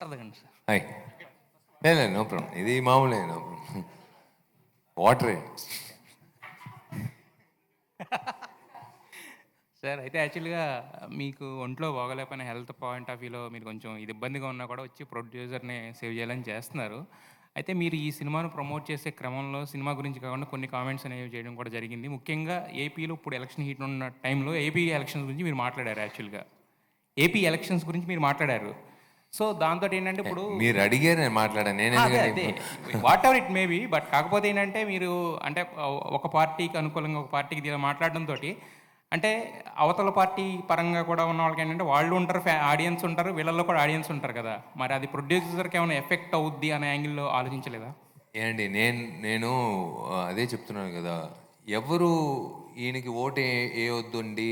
అర్థకండి sir. Hi. లేదు no problem, ఇది మామూలే, నో ప్రాబ్లం. వాటరే సార్ అయితే యాక్చువల్గా మీకు ఒంట్లో బాగోలేకపోయినా హెల్త్ పాయింట్ ఆఫ్ వ్యూలో మీరు కొంచెం ఇది ఇబ్బందిగా ఉన్నా కూడా వచ్చి ప్రొడ్యూసర్ని సేవ్ చేయాలని చేస్తున్నారు. అయితే మీరు ఈ సినిమాను ప్రమోట్ చేసే క్రమంలో సినిమా గురించి కాకుండా కొన్ని కామెంట్స్ అనేవి చేయడం కూడా జరిగింది. ముఖ్యంగా ఏపీలో ఇప్పుడు ఎలక్షన్ హీట్ ఉన్న టైంలో ఏపీ ఎలక్షన్స్ గురించి మీరు మాట్లాడారు. యాక్చువల్గా ఏపీ ఎలక్షన్స్ గురించి మీరు మాట్లాడారు. సో దాంతో ఏంటంటే ఇప్పుడు మీరు అడిగారు, నేను మాట్లాడాను. నేను అదే ఎందుకంటే what ever it maybe, but కాకపోతే ఏంటంటే మీరు అంటే ఒక పార్టీకి అనుకూలంగా ఒక పార్టీకి మాట్లాడడంతో అంటే అవతల పార్టీ పరంగా కూడా ఉన్న వాళ్ళకి ఏంటంటే వాళ్ళు ఉంటారు, ఆడియన్స్ ఉంటారు, వీళ్ళల్లో కూడా ఆడియన్స్ ఉంటారు కదా. మరి అది ప్రొడ్యూసర్కి ఏమైనా ఎఫెక్ట్ అవుద్ది అనే యాంగిల్లో ఆలోచించలేదా? ఏమండి, నేను అదే చెప్తున్నాను కదా, ఎవరు ఈయనకి ఓటు వేయొద్దండి,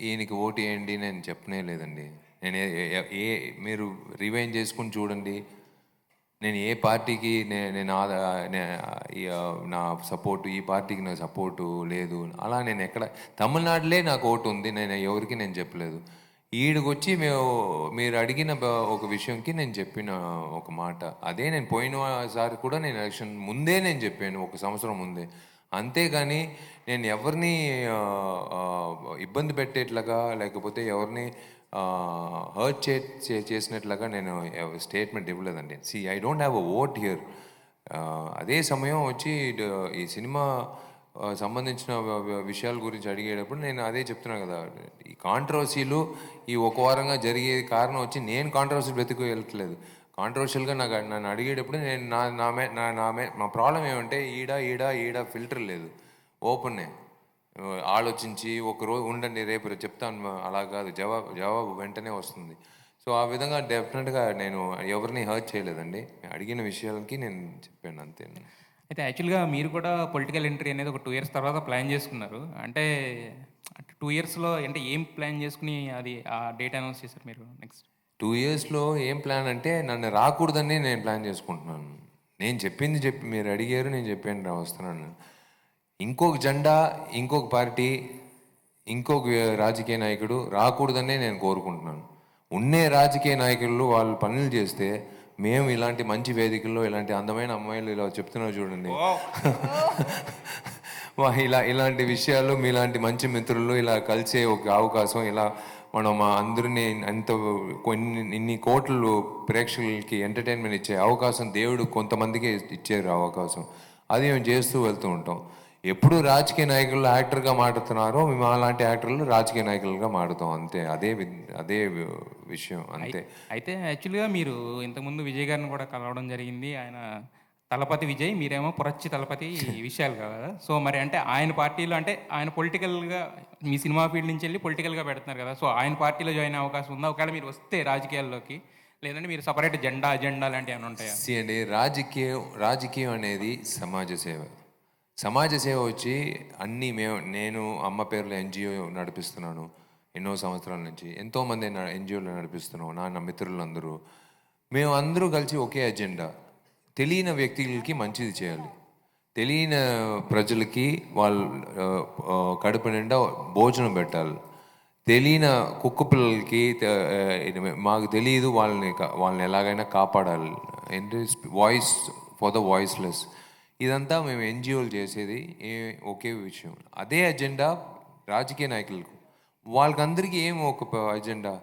ఈయనకి ఓటు వేయండి నేను చెప్పనే లేదండి. నేను మీరు రివైండ్ చేసుకుని చూడండి, నేను ఏ పార్టీకి నా సపోర్టు, ఈ పార్టీకి నా సపోర్టు లేదు అలా నేను ఎక్కడ, తమిళనాడులే నాకు ఓటు ఉంది, నేను ఎవరికి నేను చెప్పలేదు. ఈడికొచ్చి మీరు అడిగిన ఒక విషయంకి నేను చెప్పిన ఒక మాట అదే. నేను పోయినసారి కూడా నేను ఎలక్షన్ ముందే నేను చెప్పాను, ఒక సంవత్సరం ముందే. అంతేగాని నేను ఎవరిని ఇబ్బంది పెట్టేట్లాగా లేకపోతే ఎవరిని హర్ట్ చేసినట్లుగా నేను స్టేట్మెంట్ ఇవ్వలేదండి. I don't have a vote here. అదే సమయం వచ్చి ఈ సినిమా సంబంధించిన విషయాల గురించి అడిగేటప్పుడు నేను అదే చెప్తున్నాను కదా, ఈ కాంట్రవర్సీలు ఈ ఒక వారంగా జరిగే కారణం వచ్చి నేను కాంట్రవర్సీ వెతుకు వెళ్ళట్లేదు. కాంట్రవర్షియల్గా నన్ను అడిగేటప్పుడు నేను మా ప్రాబ్లం ఏమంటే ఈడ ఫిల్టర్ లేదు, ఓపెన్నే ఆలోచించి ఒకరోజు ఉండండి రేపు చెప్తాను అలా కాదు, జవాబు వెంటనే వస్తుంది. సో ఆ విధంగా డెఫినెట్గా నేను ఎవరిని హర్ట్ చేయలేదండి. అడిగిన విషయాలకి నేను చెప్పాను అంతే. అయితే యాక్చువల్గా మీరు కూడా పొలిటికల్ ఎంట్రీ అనేది ఒక 2 ఇయర్స్ తర్వాత ప్లాన్ చేసుకున్నారు. అంటే 2 ఇయర్స్లో అంటే ఏం ప్లాన్ చేసుకుని అది ఆ డేట్ అనౌన్స్ చేశారు మీరు నెక్స్ట్ 2 ఇయర్స్లో ఏం ప్లాన్ అంటే నన్ను రాకూడదని నేను ప్లాన్ చేసుకుంటున్నాను. నేను చెప్పింది మీరు అడిగారు, నేను చెప్పాను వస్తున్నాను. ఇంకొక జెండా, ఇంకొక పార్టీ, ఇంకొక రాజకీయ నాయకుడు రాకూడదనే నేను కోరుకుంటున్నాను. ఉన్నే రాజకీయ నాయకులు వాళ్ళు పనులు చేస్తే మేము ఇలాంటి మంచి వేదికల్లో ఇలాంటి అందమైన అమ్మాయిలు ఇలా చెప్తున్నారు చూడండి, ఇలాంటి విషయాలు మీలాంటి మంచి మిత్రులు ఇలా కలిసే ఒక అవకాశం, ఇలా మనం అందరినీ ఇన్ని కోట్లు ప్రేక్షకులకి ఎంటర్టైన్మెంట్ ఇచ్చే అవకాశం దేవుడు కొంతమందికి ఇచ్చారు అవకాశం. అది మేము చేస్తూ వెళ్తూ ఉంటాం. ఎప్పుడు రాజకీయ నాయకులు యాక్టర్గా మాట్లాడుతున్నారో మేము అలాంటి యాక్టర్లు రాజకీయ నాయకులుగా మారుతాం అంతే. అదే విషయం అంతే. అయితే యాక్చువల్గా మీరు ఇంతకుముందు విజయ్ గారిని కూడా కలవడం జరిగింది. ఆయన తలపతి విజయ్, మీరేమో పురచ్చి తలపతి విషయాలు కదా. సో మరి అంటే ఆయన పార్టీలో అంటే ఆయన పొలిటికల్గా మీ సినిమా ఫీల్డ్ నుంచి వెళ్ళి పొలిటికల్గా పెడుతున్నారు కదా. సో ఆయన పార్టీలో జాయిన్ అయ్యే అవకాశం ఉందా ఒకవేళ మీరు వస్తే రాజకీయాల్లోకి? లేదంటే మీరు సపరేట్ అజెండా లాంటివి ఏమైనా ఉంటాయా? అండి, రాజకీయం అనేది సమాజ సేవ వచ్చి నేను అమ్మ పేరులో ఎన్జిఓ నడిపిస్తున్నాను ఎన్నో సంవత్సరాల నుంచి. ఎంతోమంది ఎన్జిఓలు నడిపిస్తున్నాం, నా మిత్రులందరూ. మేము అందరూ కలిసి ఒకే అజెండా, తెలియని వ్యక్తులకి మంచిది చేయాలి, తెలియని ప్రజలకి వాళ్ళు కడుపు నిండా భోజనం పెట్టాలి, తెలియని కుక్క పిల్లలకి మాకు తెలియదు వాళ్ళని ఎలాగైనా కాపాడాలి, వాయిస్ ఫర్ ద వాయిస్లెస్. ఇదంతా మేము ఎన్జిఓలు చేసేది ఒకే విషయం. అదే అజెండా రాజకీయ నాయకులకు, వాళ్ళకందరికీ ఏం ఒక అజెండా,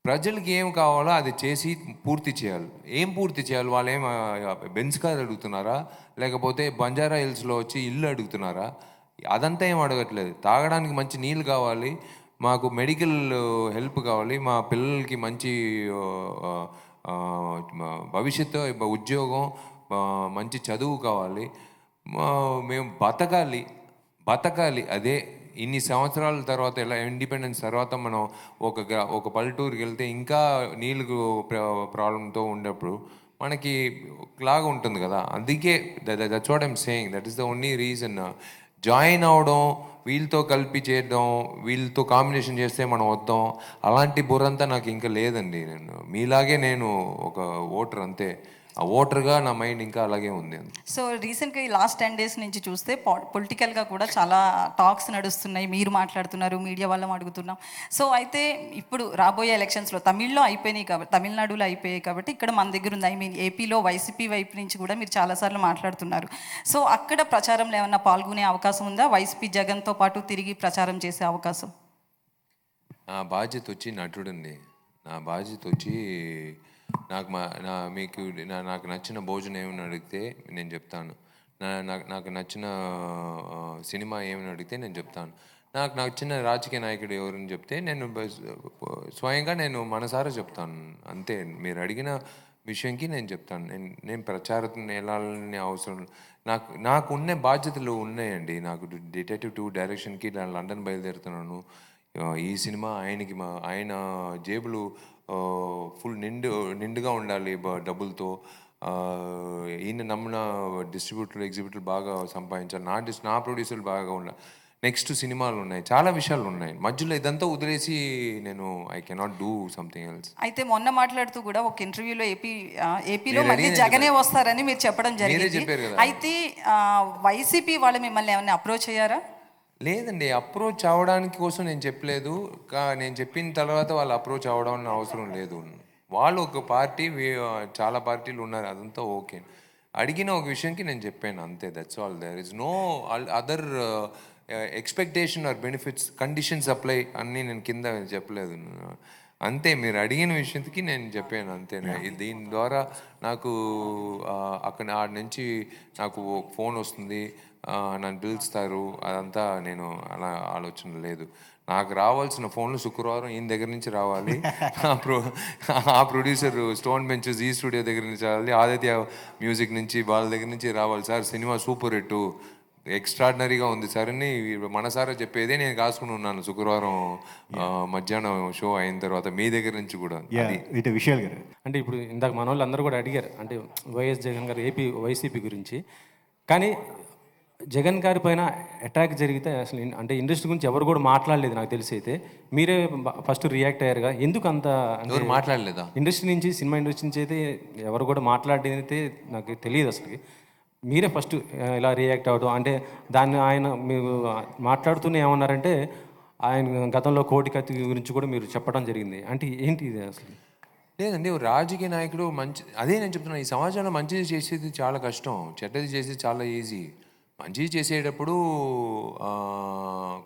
ప్రజలకి ఏం కావాలో అది చేసి పూర్తి చేయాలి. ఏం పూర్తి చేయాలి? వాళ్ళు ఏం బెంజ్ కార్ అడుగుతున్నారా, లేకపోతే బంజారా హిల్స్లో వచ్చి ఇల్లు అడుగుతున్నారా? అదంతా ఏం అడగట్లేదు. తాగడానికి మంచి నీళ్ళు కావాలి, మాకు మెడికల్ హెల్ప్ కావాలి, మా పిల్లలకి మంచి భవిష్యత్తు, ఉద్యోగం, మంచి చదువు కావాలి, మేము బతకాలి. అదే ఇన్ని సంవత్సరాల తర్వాత, ఇలా ఇండిపెండెన్స్ తర్వాత మనం ఒక పల్లెటూరుకి వెళ్తే ఇంకా నీళ్ళు ప్రాబ్లంతో ఉన్నప్పుడు మనకి లాగా ఉంటుంది కదా. అందుకే that's what I'm saying, that is the only reason. Join అవడం, వీళ్ళతో కలిపి చేయడం, వీళ్ళతో కాంబినేషన్ చేస్తే మనం వద్దాం, అలాంటి బుర్రంతా నాకు ఇంకా లేదండి. మీలాగే నేను ఒక ఓటర్ అంతే. ఆ ఓటర్గా నా మైండ్ ఇంకా అలాగే ఉంది. సో రీసెంట్గా ఈ లాస్ట్ 10 days నుంచి చూస్తే పొలిటికల్గా కూడా చాలా టాక్స్ నడుస్తున్నాయి, మీరు మాట్లాడుతున్నారు, మీడియా వాళ్ళం అడుగుతున్నాం. సో అయితే ఇప్పుడు రాబోయే ఎలక్షన్స్లో తమిళనాడులో అయిపోయాయి కాబట్టి ఇక్కడ మన దగ్గర ఉంది. ఏపీలో వైసీపీ వైపు నుంచి కూడా మీరు చాలాసార్లు మాట్లాడుతున్నారు. సో అక్కడ ప్రచారంలో ఏమన్నా పాల్గొనే అవకాశం ఉందా? వైసీపీ జగన్తో పాటు తిరిగి ప్రచారం చేసే అవకాశం? నా బాధ్యత వచ్చి నటుడండి. నా బాధ్యత వచ్చి నాకు నచ్చిన భోజనం ఏమని అడిగితే నేను చెప్తాను. నాకు నచ్చిన సినిమా ఏమని అడిగితే నేను చెప్తాను. నాకు నచ్చిన రాజకీయ నాయకుడు ఎవరని చెప్తే నేను స్వయంగా నేను మనసారా చెప్తాను. అంతే. మీరు అడిగిన విషయంకి నేను చెప్తాను. నేను ప్రచారం వెళ్ళాలని అవసరం నాకు ఉన్న బాధ్యతలు ఉన్నాయండి. నాకు డిటెక్టివ్ 2 డైరెక్షన్కి లండన్ బయలుదేరుతున్నాను. ఈ సినిమా ఆయన జేబులు ఫుల్ నిండుగా ఉండాలి డబ్బులతో. ఈయన నమ్మిన డిస్ట్రిబ్యూటర్లు ఎగ్జిబ్యూటర్లు బాగా సంపాదించాలి. నా ప్రొడ్యూసర్లు బాగా ఉండాలి. నెక్స్ట్ సినిమాలు ఉన్నాయి, చాలా విషయాలు ఉన్నాయి. మధ్యలో ఇదంతా వదిలేసి నేను I cannot do something else. అయితే మొన్న మాట్లాడుతూ కూడా ఒక ఇంటర్వ్యూలో ఏపీలో మళ్ళీ జగనే వస్తారని మీరు చెప్పడం జరిగింది. అయితే వైసీపీ వాళ్ళు మిమ్మల్ని ఏమన్నా అప్రోచ్ అయ్యారా? లేదండి, అప్రోచ్ అవ్వడానికి కోసం నేను చెప్పలేదు. నేను చెప్పిన తర్వాత వాళ్ళు అప్రోచ్ అవ్వడం అవసరం లేదు. వాళ్ళు ఒక పార్టీ, చాలా పార్టీలు ఉన్నారు, అదంతా ఓకే. అడిగిన ఒక విషయంకి నేను చెప్పాను అంతే. That's all. There is no other expectation or benefits, conditions apply అన్నీ నేను కింద చెప్పలేదు. అంతే. మీరు అడిగిన విషయంకి నేను చెప్పాను అంతే. దీని ద్వారా నాకు అక్కడ ఆడ నుంచి నాకు ఫోన్ వస్తుంది, నన్ను పిలుస్తారు, అదంతా నేను అలా ఆలోచన లేదు. నాకు రావాల్సిన ఫోన్లు శుక్రవారం ఈయన దగ్గర నుంచి రావాలి, ఆ ప్రొడ్యూసర్ స్టోన్ బెంచెస్ ఈ స్టూడియో దగ్గర నుంచి రావాలి, ఆదిత్య మ్యూజిక్ నుంచి వాళ్ళ దగ్గర నుంచి రావాలి. సార్ సినిమా సూపర్ హిట్, ఎక్స్ట్రాడినరీగా ఉంది సార్ అని మనసారా చెప్పేదే నేను కాసుకుని ఉన్నాను. శుక్రవారం మధ్యాహ్నం షో అయిన తర్వాత మీ దగ్గర నుంచి కూడా. ఇది విషయాలు గారు అంటే ఇప్పుడు ఇందాక మన వాళ్ళు అందరూ కూడా అడిగారు అంటే వైఎస్ జగన్ గారు వైసీపీ గురించి. కానీ జగన్ గారి పైన అటాక్ జరిగితే అసలు అంటే ఇండస్ట్రీ గురించి ఎవరు కూడా మాట్లాడలేదు నాకు తెలిసి. అయితే మీరే ఫస్ట్ రియాక్ట్ అయ్యారుగా, ఎందుకు అంత మాట్లాడలేదా? ఇండస్ట్రీ నుంచి, సినిమా ఇండస్ట్రీ నుంచి అయితే ఎవరు కూడా మాట్లాడేది అయితే నాకు తెలియదు అసలు. మీరే ఫస్ట్ ఇలా రియాక్ట్ అవ్వడం అంటే దాన్ని ఆయన మీరు మాట్లాడుతూనే ఏమన్నారంటే ఆయన గతంలో కోటి కత్తి గురించి కూడా మీరు చెప్పడం జరిగింది. అంటే ఏంటి ఇది అసలు? లేదండి, రాజకీయ నాయకుడు అదే నేను చెప్తున్నాను, ఈ సమాజంలో మంచిది చేసేది చాలా కష్టం, చెడ్డది చేసేది చాలా ఈజీ. మంచిది చేసేటప్పుడు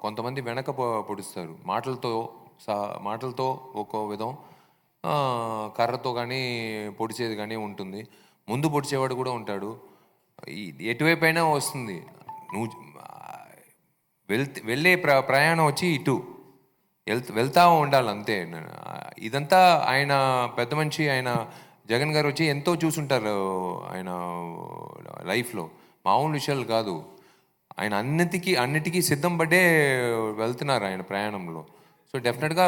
కొంతమంది వెనక పొడుస్తారు, మాటలతో ఒక విధం, కర్రతో కానీ పొడిచేది కానీ ఉంటుంది, ముందు పొడిచేవాడు కూడా ఉంటాడు. ఎటువైపు అయినా వస్తుంది. నువ్వు వెళ్ళే ప్రయాణం వచ్చి ఇటు వెళ్తా ఉండాలి అంతే. ఇదంతా ఆయన పెద్ద మనిషి, ఆయన జగన్ గారు వచ్చి ఎంతో చూసుంటారు ఆయన లైఫ్లో, మామూలు విషయాలు కాదు. ఆయన అన్నిటికీ సిద్ధం పడ్డే వెళ్తున్నారు ఆయన ప్రయాణంలో. సో డెఫినెట్గా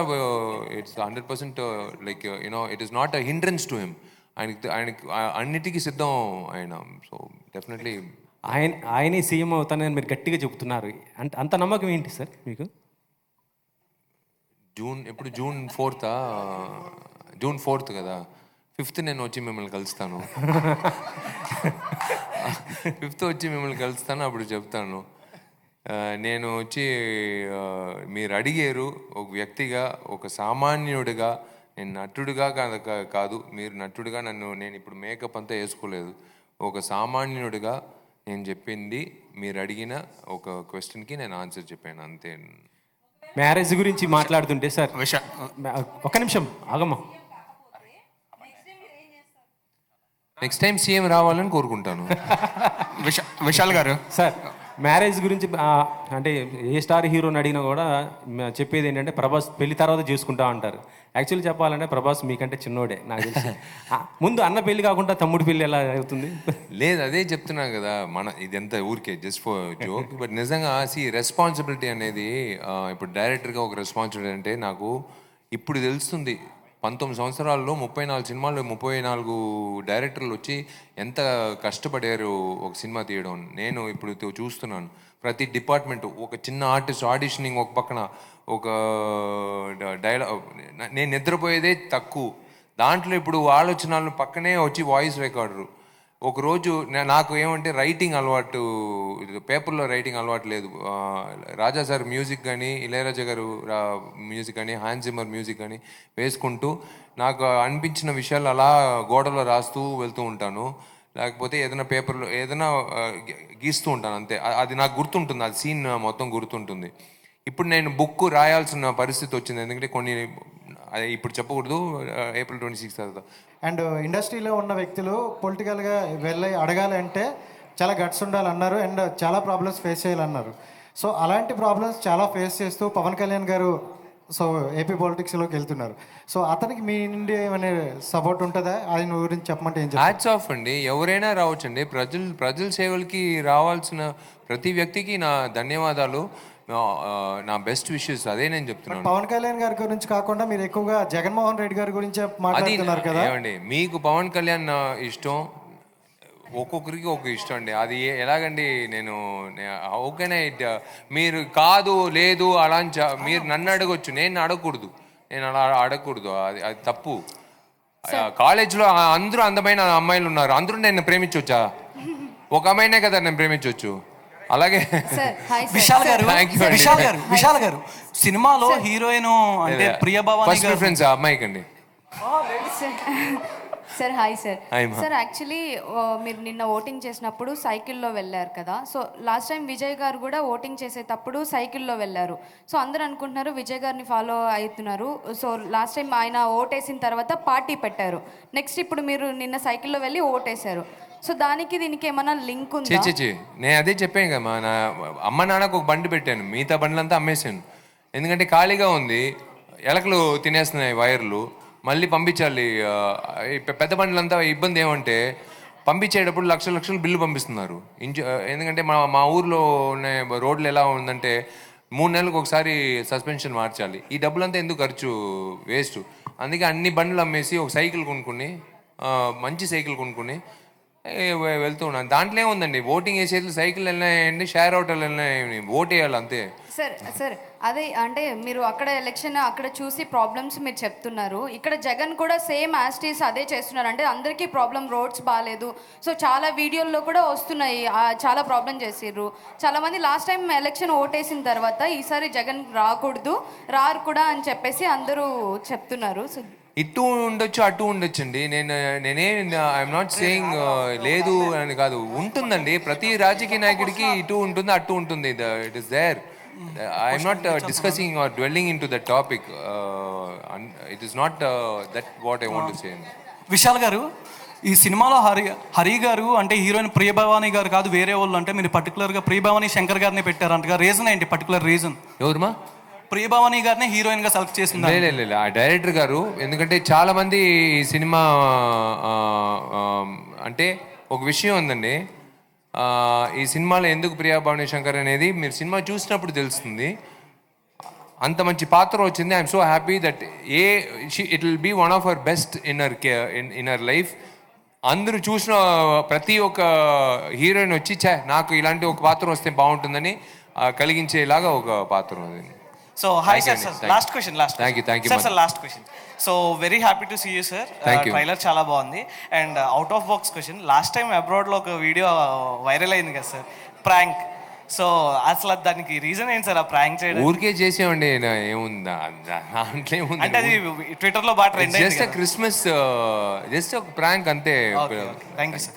it's 100% like you know it is not a hindrance to him. ఆయనకి అన్నిటికీ సిద్ధం ఆయన. సో డెఫినెట్లీ ఆయనే సీఎం అవుతానని మీరు గట్టిగా చెబుతున్నారు. అంటే అంత నమ్మకం ఏంటి సార్ మీకు? జూన్ 4th కదా, 5th నేను వచ్చి మిమ్మల్ని కలుస్తాను. 5th వచ్చి మిమ్మల్ని కలుస్తాను, అప్పుడు చెప్తాను. నేను వచ్చి మీరు అడిగారు ఒక వ్యక్తిగా, ఒక సామాన్యుడిగా, నేను నటుడిగా కాదు, మీరు నటుడిగా నేను ఇప్పుడు మేకప్ అంతా వేసుకోలేదు, ఒక సామాన్యుడిగా నేను చెప్పింది, మీరు అడిగిన ఒక క్వశ్చన్కి నేను ఆన్సర్ చెప్పాను అంతే. మ్యారేజ్ గురించి మాట్లాడుతుంటే సార్, ఒక్క నిమిషం ఆగమ్మా. నెక్స్ట్ టైం సీఎం రావాలని కోరుకుంటాను. విశాల్ గారు సార్, మ్యారేజ్ గురించి అంటే ఏ స్టార్ హీరోని అడిగినా కూడా చెప్పేది ఏంటంటే ప్రభాస్ పెళ్లి తర్వాత చేసుకుంటా అంటారు. యాక్చువల్లీ చెప్పాలంటే ప్రభాస్ మీకంటే చిన్నోడే నాకు తెలిసి. ముందు అన్న పెళ్లి కాకుండా తమ్ముడు పెళ్లి ఎలా అవుతుంది? లేదు, అదే చెప్తున్నాను కదా, ఇదంతా ఊరికే జస్ట్ ఫర్ జోక్. బట్ నిజంగా రెస్పాన్సిబిలిటీ అనేది ఇప్పుడు డైరెక్టర్గా ఒక రెస్పాన్సిబిలిటీ అంటే నాకు ఇప్పుడు తెలుస్తుంది. 19 సంవత్సరాల్లో 34 సినిమాలు, 34 డైరెక్టర్లు వచ్చి ఎంత కష్టపడారు ఒక సినిమా తీయడం. నేను ఇప్పుడు చూస్తున్నాను ప్రతి డిపార్ట్మెంట్, ఒక చిన్న ఆర్టిస్ట్ ఆడిషనింగ్ ఒక పక్కన, ఒక డైలాగ్, నేను నిద్రపోయేదే తక్కువ దాంట్లో ఇప్పుడు ఆలోచనలు పక్కనే వచ్చి వాయిస్ రికార్డరు. ఒకరోజు నాకు ఏమంటే రైటింగ్ అలవాటు, పేపర్లో రైటింగ్ అలవాటు లేదు. రాజా సార్ మ్యూజిక్ కానీ, ఇళయరాజా గారు మ్యూజిక్ కానీ, హాన్స్ జిమ్మర్ మ్యూజిక్ కానీ వేసుకుంటూ నాకు అనిపించిన విషయాలు అలా గోడలో రాస్తూ వెళ్తూ ఉంటాను. లేకపోతే ఏదైనా పేపర్లో ఏదైనా గీస్తూ ఉంటాను అంతే. అది నాకు గుర్తుంటుంది, అది సీన్ మొత్తం గుర్తుంటుంది. ఇప్పుడు నేను బుక్ రాయాల్సిన పరిస్థితి వచ్చింది, ఎందుకంటే కొన్ని ఇప్పుడు చెప్పకూడదు, April 26 తర్వాత. అండ్ ఇండస్ట్రీలో ఉన్న వ్యక్తులు పొలిటికల్గా వెళ్ళి అడగాలంటే చాలా గట్స్ ఉండాలన్నారు అండ్ చాలా ప్రాబ్లమ్స్ ఫేస్ చేయాలన్నారు. సో అలాంటి ప్రాబ్లమ్స్ చాలా ఫేస్ చేస్తూ పవన్ కళ్యాణ్ గారు సో ఏపీ పాలిటిక్స్లోకి వెళ్తున్నారు. సో అతనికి మీ నుండి ఏమైనా సపోర్ట్ ఉంటుందా? ఆయన గురించి చెప్పమంటే ఏం చెప్తారు? హ్యాట్స్ ఆఫ్ అండి, ఎవరైనా రావచ్చండి. ప్రజల సేవలకి రావాల్సిన ప్రతి వ్యక్తికి నా ధన్యవాదాలు, నా బెస్ట్ విషెస్. అదే నేను చెప్తున్నాను. పవన్ కళ్యాణ్ గారి గురించి కాకుండా మీరు ఎక్కువగా జగన్మోహన్ రెడ్డి గారి గురించే మాట్లాడుతున్నారు కదా. ఏమండి, మీకు పవన్ కళ్యాణ్ ఇష్టం, ఒక్కొక్కరికి ఒక ఇష్టం అండి. అది ఎలాగండి, నేను ఓకేనే, మీరు కాదు లేదు అలా మీరు నన్ను అడగొచ్చు, నేను అడగకూడదు, నేను అలా అడగకూడదు, అది తప్పు. కాలేజ్లో అందరూ అందమైన అమ్మాయిలు ఉన్నారు, అందరూ నేను ప్రేమించవచ్చా? ఒక అమ్మాయినే కదా నేను ప్రేమించవచ్చు. అలాగే విశాల్ గారు సినిమాలో హీరోయిన్ అంటే ప్రియభవాని ఫస్ట్ ప్రిఫరెన్స్ ఆ అమ్మాయికి అండి. Sir hi sir. Hi, ma. Sir actually మీరు నిన్న ఓటింగ్ చేసినప్పుడు సైకిల్లో వెళ్ళారు కదా. సో లాస్ట్ టైం విజయ్ గారు కూడా ఓటింగ్ చేసేటప్పుడు సైకిల్లో వెళ్ళారు. సో అందరూ అనుకుంటున్నారు విజయ్ గారిని ఫాలో అవుతున్నారు. సో లాస్ట్ టైం ఆయన ఓటేసిన తర్వాత పార్టీ పెట్టారు. నెక్స్ట్ ఇప్పుడు మీరు నిన్న సైకిల్లో వెళ్ళి ఓటేశారు. సో దానికి దీనికి ఏమైనా లింక్ ఉందా? నేను అదే చెప్పాను కదా, నా అమ్మ నాన్నకు ఒక బండి పెట్టాను, మిగతా బండ్లంతా అమ్మేశాను. ఎందుకంటే ఖాళీగా ఉంది, ఎలకలు తినేస్తున్నాయి వైర్లు, మళ్ళీ పంపించాలి. పెద్ద బండ్లంతా ఇబ్బంది ఏమంటే పంపించేటప్పుడు లక్షలు బిల్లు పంపిస్తున్నారు. ఎందుకంటే మా ఊర్లో ఉన్న రోడ్లు ఎలా ఉందంటే 3 నెలలకు ఒకసారి సస్పెన్షన్ మార్చాలి. ఈ డబ్బులంతా ఎందుకు ఖర్చు, వేస్ట్. అందుకే అన్ని బండ్లు అమ్మేసి ఒక సైకిల్ కొనుక్కుని, మంచి సైకిల్ కొనుక్కుని వెళ్తూ ఉన్నాను. దాంట్లో ఏముందండి, ఓటింగ్ వేసేది సైకిల్ వెళ్ళినాయండి, షేర్ ఆటోలు వెళ్ళినాయి, ఓట్ వేయాలి అంతే. సార్ అదే అంటే మీరు అక్కడ ఎలక్షన్ అక్కడ చూసి ప్రాబ్లమ్స్ మీరు చెప్తున్నారు. ఇక్కడ జగన్ కూడా సేమ్ యాస్టీస్ అదే చేస్తున్నారు. అంటే అందరికీ ప్రాబ్లం, రోడ్స్ బాగాలేదు. సో చాలా వీడియోల్లో కూడా వస్తున్నాయి, చాలా ప్రాబ్లం చేసిర్రు. చాలామంది లాస్ట్ టైం ఎలక్షన్ ఓటేసిన తర్వాత ఈసారి జగన్ రాకూడదు, రారు కూడా అని చెప్పేసి అందరూ చెప్తున్నారు. సో ఇటు ఉండొచ్చు అటు ఉండొచ్చు అండి. ఐఎమ్ నాట్ సేయింగ్ లేదు అని కాదు, ఉంటుందండి. ప్రతి రాజకీయ నాయకుడికి ఇటు ఉంటుంది అటు ఉంటుంది. It is there. I'm not discussing or dwelling into that topic. It is not that what I want to say. Vishal garu, ఈ సినిమాలో హరి గారు అంటే హీరోయిన్ ప్రియభవాని గారు కాదు వేరే వాళ్ళు, అంటే మీరు పర్టికులర్గా ప్రియభవాని శంకర్ గారిని పెట్టారంటగా. రీజన్ ఏంటి, పర్టికులర్ రీజన్? ఎవరుమా? ప్రియభవాని గారిని హీరోయిన్ గా సెలెక్ట్ చేసింది లేదు, ఆ డైరెక్టర్ గారు. ఎందుకంటే చాలా మంది ఈ సినిమా అంటే ఒక విషయం ఉందండి, ఈ సినిమాలో ఎందుకు ప్రియా భవాని శంకర్ అనేది మీరు సినిమా చూసినప్పుడు తెలుస్తుంది. అంత మంచి పాత్ర వచ్చింది. I'm so happy that it will be one of our best in our life. అందరూ చూసిన ప్రతి ఒక్క హీరోయిన్ వచ్చి నాకు ఇలాంటి ఒక పాత్ర వస్తే బాగుంటుందని కలిగించేలాగా ఒక పాత్ర ఉంది. So hi sir, last question sir, last question. So very happy to see you sir. Trailer చాలా బాగుంది. And out of box question, last time అబ్రాడ్లో ఒక వీడియో వైరల్ అయింది కదా సార్, ప్రాంక్. సో అసలు దానికి రీజన్ ఏంటి సార్? ఆ ప్రాంక్ చేయడం ఊరికే చేసేవండి, ఏముందా దాంట్లో ఏముంది అంటే అది ట్విట్టర్లో బాగా ట్రెండ్ అయింది. జస్ట్ క్రిస్మస్, జస్ట్ ఒక ప్రాంక్ అంతే. Thank you sir.